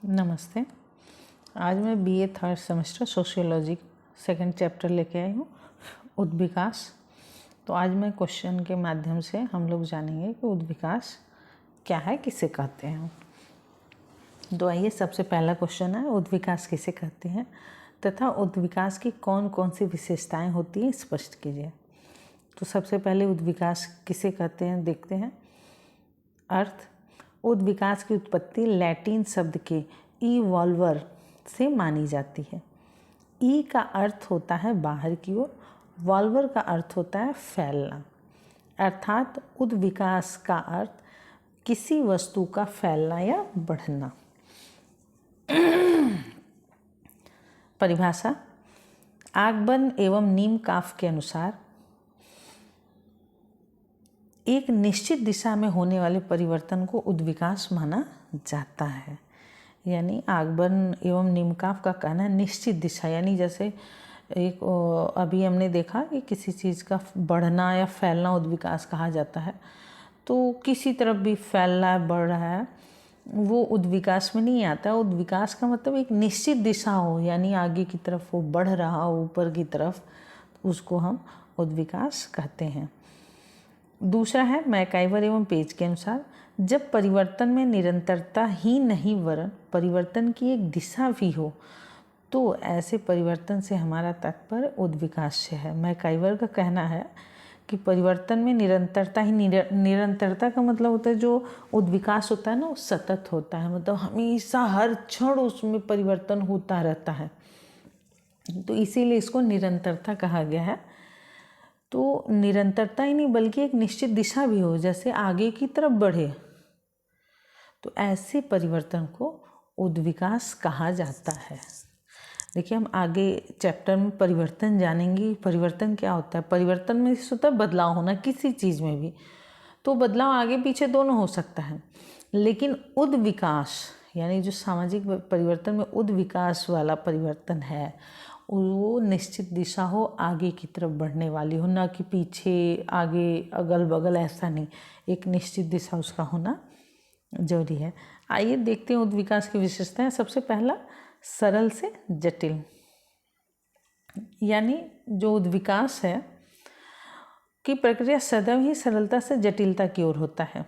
नमस्ते। आज मैं BA third semester sociology second chapter लेके आई हूँ, उद्विकास। तो आज मैं क्वेश्चन के माध्यम से हम लोग जानेंगे कि उद्विकास क्या है, किसे कहते हैं। तो आइए, सबसे पहला क्वेश्चन है, उद्विकास किसे कहते हैं तथा उद्विकास की कौन कौन सी विशेषताएं होती हैं, स्पष्ट कीजिए। तो सबसे पहले उद्विकास किसे कहते हैं देखते हैं। अर्थ: उद्विकास की उत्पत्ति लैटिन शब्द के इवॉल्वर से मानी जाती है। ई का अर्थ होता है बाहर की ओर, वॉल्वर का अर्थ होता है फैलना। अर्थात उद्विकास का अर्थ किसी वस्तु का फैलना या बढ़ना। परिभाषा: आगबन एवं नीम काफ के अनुसार एक निश्चित दिशा में होने वाले परिवर्तन को उद्विकास माना जाता है। यानी आगबन एवं नीमकाफ का कहना निश्चित दिशा, यानी जैसे एक अभी हमने देखा कि किसी चीज़ का बढ़ना या फैलना उद्विकास कहा जाता है। तो किसी तरफ भी फैल रहा है, बढ़ रहा है, वो उद्विकास में नहीं आता। उद्विकास का मतलब एक निश्चित दिशा हो, यानी आगे की तरफ वो बढ़ रहा हो, ऊपर की तरफ, उसको हम उद्विकास कहते हैं। दूसरा है मैकाइवर एवं पेज के अनुसार, जब परिवर्तन में निरंतरता ही नहीं वरन परिवर्तन की एक दिशा भी हो, तो ऐसे परिवर्तन से हमारा तात्पर्य उद्विकास से है। मैकाइवर का कहना है कि परिवर्तन में निरंतरता ही निरंतरता का मतलब होता है, जो उद्विकास होता है ना, वो सतत होता है, मतलब हमेशा हर क्षण उसमें परिवर्तन होता रहता है। तो इसीलिए इसको निरंतरता कहा गया है। तो निरंतरता ही नहीं बल्कि एक निश्चित दिशा भी हो, जैसे आगे की तरफ बढ़े, तो ऐसे परिवर्तन को उद्विकास कहा जाता है। देखिए, हम आगे चैप्टर में परिवर्तन जानेंगे। परिवर्तन क्या होता है? परिवर्तन में होता है बदलाव होना किसी चीज़ में भी। तो बदलाव आगे पीछे दोनों हो सकता है, लेकिन उद्विकास यानी जो सामाजिक परिवर्तन में उद्विकास वाला परिवर्तन है, वो निश्चित दिशा हो, आगे की तरफ बढ़ने वाली हो, ना कि पीछे आगे अगल बगल, ऐसा नहीं। एक निश्चित दिशा उसका होना जरूरी है। आइए देखते हैं उद्विकास की विशेषताएं। सबसे पहला, सरल से जटिल। यानी जो उद्विकास है की प्रक्रिया सदैव ही सरलता से जटिलता की ओर होता है।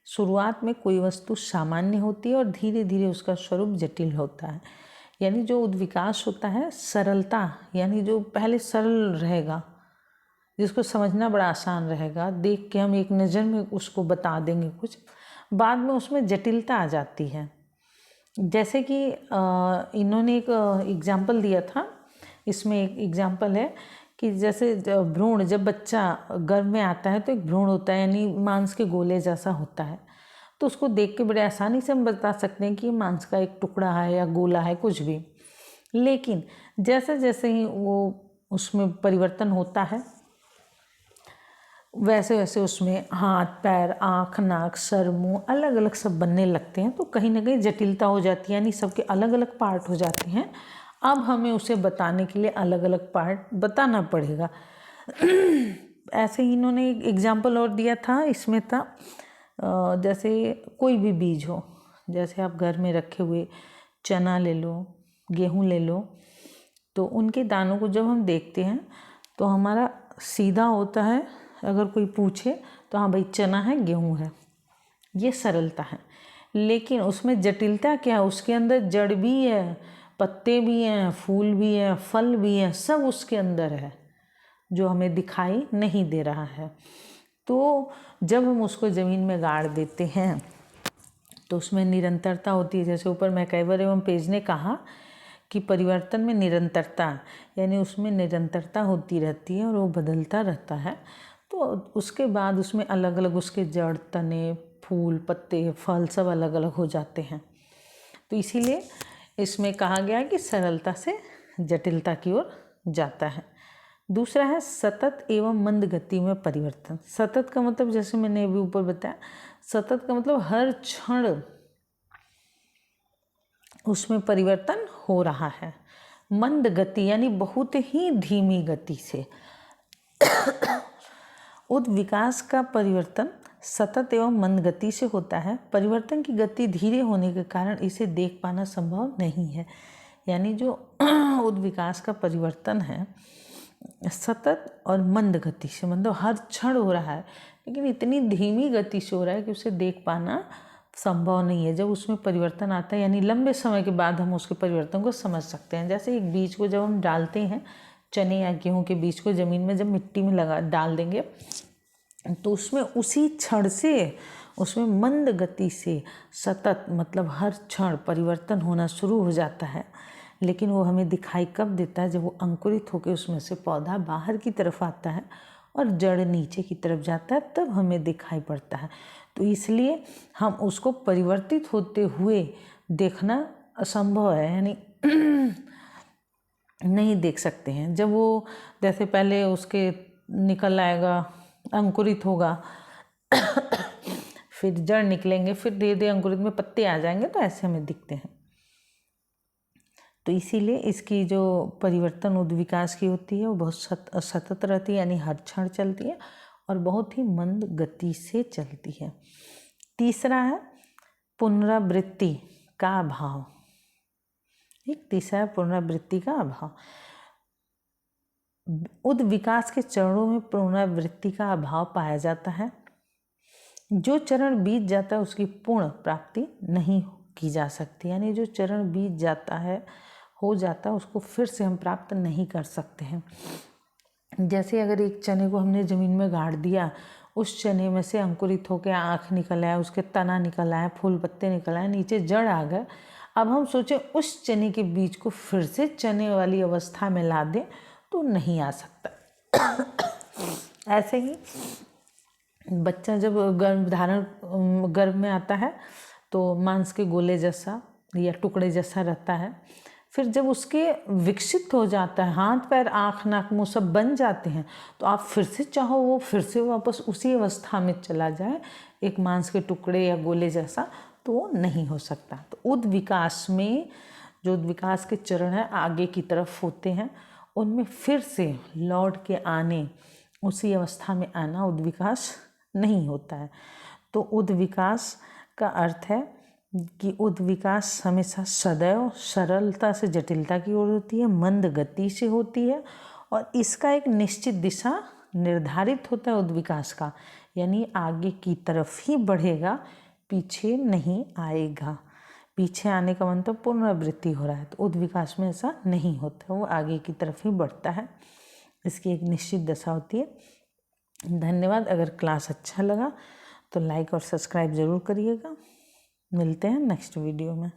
शुरुआत में कोई वस्तु सामान्य होती है और धीरे धीरे उसका स्वरूप जटिल होता है। यानी जो उद्विकास होता है, सरलता, यानी जो पहले सरल रहेगा, जिसको समझना बड़ा आसान रहेगा, देख के हम एक नज़र में उसको बता देंगे कुछ, बाद में उसमें जटिलता आ जाती है। जैसे कि इन्होंने एक एग्जाम्पल दिया था, इसमें एक एग्जाम्पल है कि जैसे भ्रूण, जब बच्चा गर्भ में आता है तो एक भ्रूण होता है, यानी मांस के गोले जैसा होता है। तो उसको देख के बड़े आसानी से हम बता सकते हैं कि मांस का एक टुकड़ा है या गोला है, कुछ भी। लेकिन जैसे जैसे ही वो उसमें परिवर्तन होता है, वैसे वैसे उसमें हाथ, पैर, आँख, नाक, सर, मुँह अलग अलग सब बनने लगते हैं। तो कहीं ना कहीं जटिलता हो जाती है, यानी सबके अलग अलग पार्ट हो जाते हैं। अब हमें उसे बताने के लिए अलग अलग पार्ट बताना पड़ेगा। ऐसे ही इन्होंने एक एग्जाम्पल और दिया था, इसमें था जैसे कोई भी बीज हो, जैसे आप घर में रखे हुए चना ले लो, गेहूँ ले लो, तो उनके दानों को जब हम देखते हैं तो हमारा सीधा होता है, अगर कोई पूछे तो हाँ भाई चना है, गेहूँ है, ये सरलता है। लेकिन उसमें जटिलता क्या है? उसके अंदर जड़ भी है, पत्ते भी हैं, फूल भी हैं, फल भी हैं, सब उसके अंदर है, जो हमें दिखाई नहीं दे रहा है। तो जब हम उसको ज़मीन में गाड़ देते हैं तो उसमें निरंतरता होती है। जैसे ऊपर मैकाइवर एवं पेज ने कहा कि परिवर्तन में निरंतरता, यानी उसमें निरंतरता होती रहती है और वो बदलता रहता है। तो उसके बाद उसमें अलग अलग उसके जड़, तने, फूल, पत्ते, फल सब अलग अलग हो जाते हैं। तो इसीलिए इसमें कहा गया कि सरलता से जटिलता की ओर जाता है। दूसरा है सतत एवं मंद गति में परिवर्तन। सतत का मतलब, जैसे मैंने अभी ऊपर बताया, सतत का मतलब हर क्षण उसमें परिवर्तन हो रहा है। मंद गति यानी बहुत ही धीमी गति से। उद्विकास का परिवर्तन सतत एवं मंद गति से होता है। परिवर्तन की गति धीरे होने के कारण इसे देख पाना संभव नहीं है। यानी जो उद्विकास का परिवर्तन है सतत और मंद गति से, मतलब हर क्षण हो रहा है, लेकिन इतनी धीमी गति से हो रहा है कि उसे देख पाना संभव नहीं है। जब उसमें परिवर्तन आता है यानी लंबे समय के बाद हम उसके परिवर्तन को समझ सकते हैं। जैसे एक बीज को जब हम डालते हैं, चने या गेहूँ के बीज को ज़मीन में जब मिट्टी में डाल देंगे तो उसमें उसी क्षण से उसमें मंद गति से सतत, मतलब हर क्षण परिवर्तन होना शुरू हो जाता है। लेकिन वो हमें दिखाई कब देता है? जब वो अंकुरित होकर उसमें से पौधा बाहर की तरफ आता है और जड़ नीचे की तरफ जाता है, तब हमें दिखाई पड़ता है। तो इसलिए हम उसको परिवर्तित होते हुए देखना असंभव है, यानी नहीं देख सकते हैं। जब वो जैसे पहले उसके निकल आएगा, अंकुरित होगा, फिर जड़ निकलेंगे, फिर धीरे धीरे अंकुरित में पत्ते आ जाएंगे, तो ऐसे हमें दिखते हैं। तो इसीलिए इसकी जो परिवर्तन उद्विकास की होती है वो बहुत सतत रहती है, यानी हर क्षण चलती है और बहुत ही मंद गति से चलती है। तीसरा है पुनरावृत्ति का अभाव। एक तीसरा है पुनरावृत्ति का अभाव। उद्विकास के चरणों में पुनरावृत्ति का अभाव पाया जाता है। जो चरण बीत जाता है उसकी पूर्ण प्राप्ति नहीं की जा सकती, यानी जो चरण बीत जाता है, हो जाता है, उसको फिर से हम प्राप्त नहीं कर सकते हैं। जैसे अगर एक चने को हमने ज़मीन में गाड़ दिया, उस चने में से अंकुरित होकर आँख निकल आया, उसके तना निकल आया, फूल पत्ते निकल आए, नीचे जड़ आ गए। अब हम सोचें उस चने के बीज को फिर से चने वाली अवस्था में ला दें तो नहीं आ सकता। ऐसे ही बच्चा जब गर्भ में आता है तो मांस के गोले जैसा या टुकड़े जैसा रहता है। फिर जब उसके विकसित हो जाता है, हाथ पैर आँख नाक मुँह सब बन जाते हैं, तो आप फिर से चाहो वो फिर से वापस उसी अवस्था में चला जाए, एक मांस के टुकड़े या गोले जैसा, तो वो नहीं हो सकता। तो उद्विकास में जो उद्विकास के चरण है आगे की तरफ होते हैं, उनमें फिर से लौट के आने, उसी अवस्था में आना उद्विकास नहीं होता है। तो उद्विकास का अर्थ है कि उद्विकास हमेशा सदैव सरलता से जटिलता की ओर होती है, मंद गति से होती है और इसका एक निश्चित दिशा निर्धारित होता है उद्विकास का, यानी आगे की तरफ ही बढ़ेगा, पीछे नहीं आएगा। पीछे आने का मतलब पुनरावृत्ति हो रहा है, तो उद्विकास में ऐसा नहीं होता, वो आगे की तरफ ही बढ़ता है, इसकी एक निश्चित दशा होती है। धन्यवाद। अगर क्लास अच्छा लगा तो लाइक और सब्सक्राइब ज़रूर करिएगा। मिलते हैं नेक्स्ट वीडियो में।